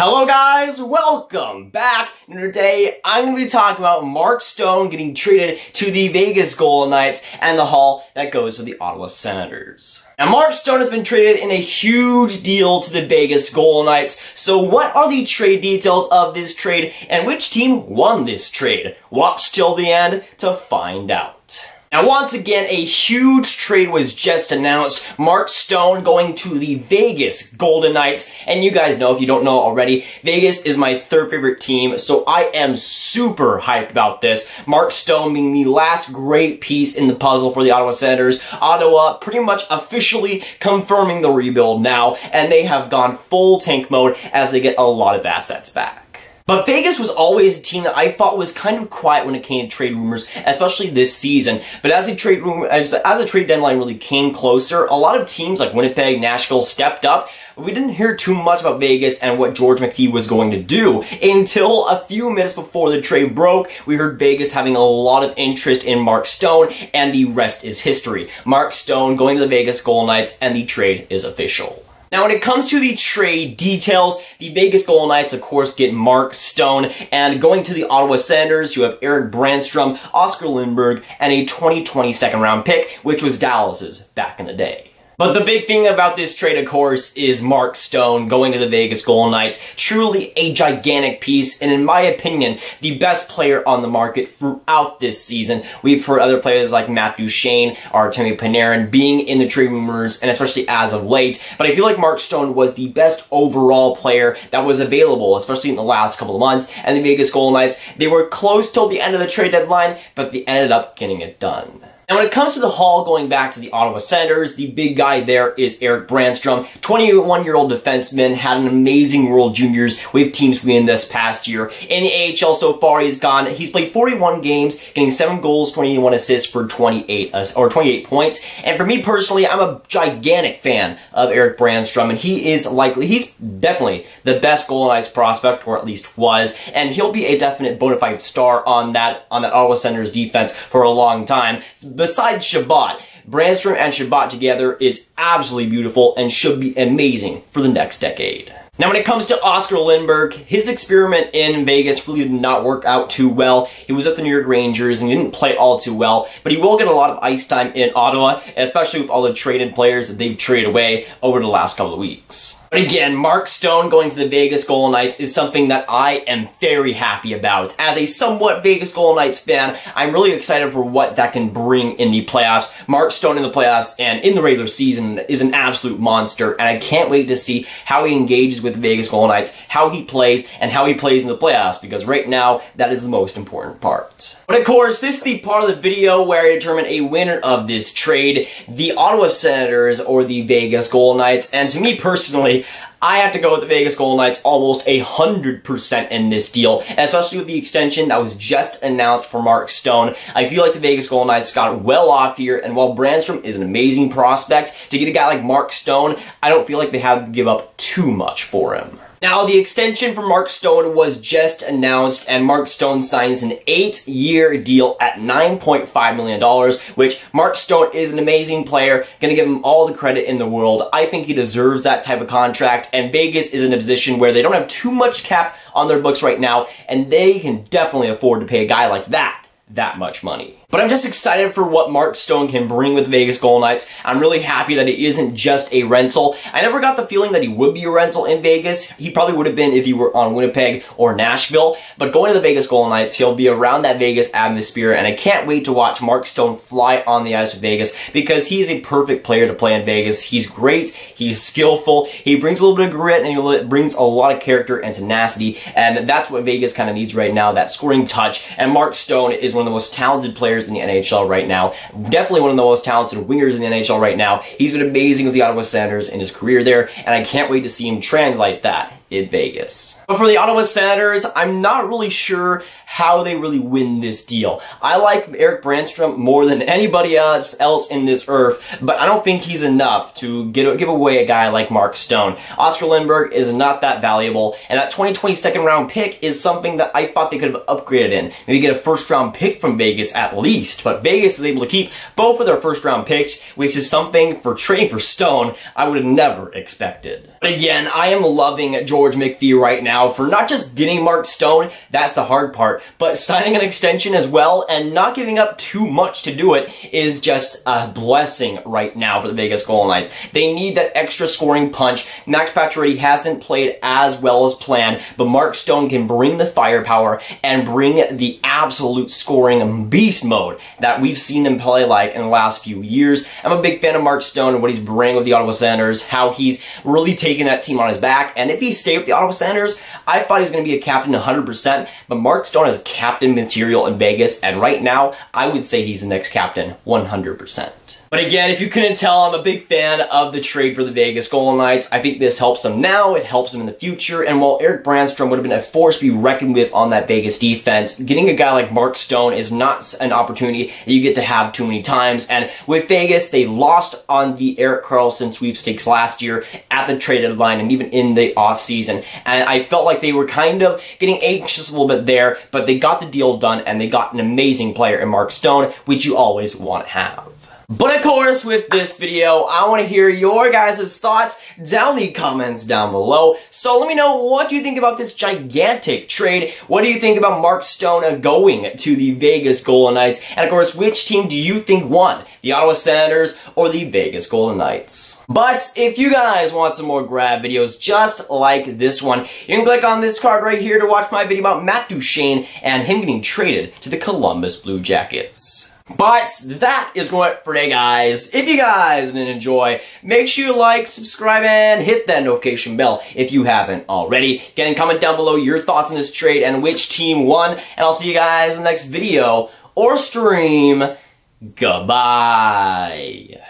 Hello guys, welcome back. And today I'm going to be talking about Mark Stone getting traded to the Vegas Golden Knights and the haul that goes to the Ottawa Senators. Now Mark Stone has been traded in a huge deal to the Vegas Golden Knights. So what are the trade details of this trade and which team won this trade? Watch till the end to find out. Now once again, a huge trade was just announced. Mark Stone going to the Vegas Golden Knights. And you guys know, if you don't know already, Vegas is my third favorite team, so I am super hyped about this. Mark Stone being the last great piece in the puzzle for the Ottawa Senators. Ottawa pretty much officially confirming the rebuild now, and they have gone full tank mode as they get a lot of assets back. But Vegas was always a team that I thought was kind of quiet when it came to trade rumors, especially this season. But as the trade deadline really came closer, a lot of teams like Winnipeg, Nashville stepped up. But we didn't hear too much about Vegas and what George McPhee was going to do until a few minutes before the trade broke. We heard Vegas having a lot of interest in Mark Stone, and the rest is history. Mark Stone going to the Vegas Golden Knights, and the trade is official. Now, when it comes to the trade details, the Vegas Golden Knights, of course, get Mark Stone, and going to the Ottawa Senators, you have Erik Brannstrom, Oscar Lindberg, and a 2020 second-round pick, which was Dallas's back in the day. But the big thing about this trade, of course, is Mark Stone going to the Vegas Golden Knights. Truly a gigantic piece, and in my opinion, the best player on the market throughout this season. We've heard other players like Matt Duchene or Artemi Panarin being in the trade rumors, and especially as of late. But I feel like Mark Stone was the best overall player that was available, especially in the last couple of months. And the Vegas Golden Knights, they were close till the end of the trade deadline, but they ended up getting it done. And when it comes to the haul going back to the Ottawa Senators, the big guy there is Erik Brannstrom, 21-year-old defenseman, had an amazing World Juniors with Team Sweden this past year. In the AHL so far, he's played 41 games, getting 7 goals, 21 assists for 28 points. And for me personally, I'm a gigantic fan of Erik Brannstrom, and he's definitely the best Golden Knights prospect, or at least was, and he'll be a definite bona fide star on that Ottawa Senators defense for a long time. Besides Shabbat, Brannstrom and Shabbat together is absolutely beautiful and should be amazing for the next decade. Now when it comes to Oscar Lindberg, his experiment in Vegas really did not work out too well. He was at the New York Rangers and he didn't play all too well, but he will get a lot of ice time in Ottawa, especially with all the traded players that they've traded away over the last couple of weeks. But again, Mark Stone going to the Vegas Golden Knights is something that I am very happy about. As a somewhat Vegas Golden Knights fan, I'm really excited for what that can bring in the playoffs. Mark Stone in the playoffs and in the regular season is an absolute monster, and I can't wait to see how he engages with the Vegas Golden Knights, how he plays, and how he plays in the playoffs, because right now, that is the most important part. But of course, this is the part of the video where I determine a winner of this trade, the Ottawa Senators or the Vegas Golden Knights, and to me personally, I have to go with the Vegas Golden Knights almost 100% in this deal, especially with the extension that was just announced for Mark Stone. I feel like the Vegas Golden Knights got well off here, and while Brannstrom is an amazing prospect, to get a guy like Mark Stone, I don't feel like they had to give up too much for him. Now, the extension for Mark Stone was just announced, and Mark Stone signs an 8-year deal at $9.5 million, which Mark Stone is an amazing player, gonna give him all the credit in the world. I think he deserves that type of contract, and Vegas is in a position where they don't have too much cap on their books right now, and they can definitely afford to pay a guy like that much money. But I'm just excited for what Mark Stone can bring with the Vegas Golden Knights. I'm really happy that it isn't just a rental. I never got the feeling that he would be a rental in Vegas. He probably would have been if he were on Winnipeg or Nashville. But going to the Vegas Golden Knights, he'll be around that Vegas atmosphere, and I can't wait to watch Mark Stone fly on the ice with Vegas, because he's a perfect player to play in Vegas. He's great, he's skillful, he brings a little bit of grit, and he brings a lot of character and tenacity, and that's what Vegas kind of needs right now, that scoring touch. And Mark Stone is one of the most talented players in the NHL right now. Definitely one of the most talented wingers in the NHL right now. He's been amazing with the Ottawa Senators in his career there, and I can't wait to see him translate that in Vegas. But for the Ottawa Senators, I'm not really sure how they really win this deal. I like Erik Brannstrom more than anybody else in this earth, but I don't think he's enough to give away a guy like Mark Stone. Oscar Lindberg is not that valuable, and that 2020 second-round pick is something that I thought they could have upgraded in. Maybe get a first-round pick from Vegas at least, but Vegas is able to keep both of their first-round picks, which is something for trading for Stone I would have never expected. But again, I am loving George George McPhee right now for not just getting Mark Stone, that's the hard part, but signing an extension as well and not giving up too much to do it is just a blessing right now for the Vegas Golden Knights. They need that extra scoring punch. Max Pacioretty hasn't played as well as planned, but Mark Stone can bring the firepower and bring the absolute scoring beast mode that we've seen him play like in the last few years. I'm a big fan of Mark Stone and what he's bringing with the Ottawa Senators, how he's really taking that team on his back, and if he stayed with the Ottawa Senators, I thought he was going to be a captain 100%, but Mark Stone has captain material in Vegas, and right now, I would say he's the next captain 100%. But again, if you couldn't tell, I'm a big fan of the trade for the Vegas Golden Knights. I think this helps them now, it helps them in the future, and while Erik Brannstrom would have been a force to be reckoned with on that Vegas defense, getting a guy like Mark Stone is not an opportunity that you get to have too many times, and with Vegas, they lost on the Erik Karlsson sweepstakes last year at the trade deadline and even in the offseason, and I felt like they were kind of getting anxious a little bit there, but they got the deal done and they got an amazing player in Mark Stone, which you always want to have. But of course, with this video, I want to hear your guys' thoughts down in the comments down below. So let me know, what do you think about this gigantic trade? What do you think about Mark Stone going to the Vegas Golden Knights? And of course, which team do you think won? The Ottawa Senators or the Vegas Golden Knights? But if you guys want some more Grav videos just like this one, you can click on this card right here to watch my video about Matt Duchene and him getting traded to the Columbus Blue Jackets. But that is going to it for today, guys. If you guys did enjoy, make sure you like, subscribe, and hit that notification bell if you haven't already. Again, comment down below your thoughts on this trade and which team won, and I'll see you guys in the next video or stream. Goodbye.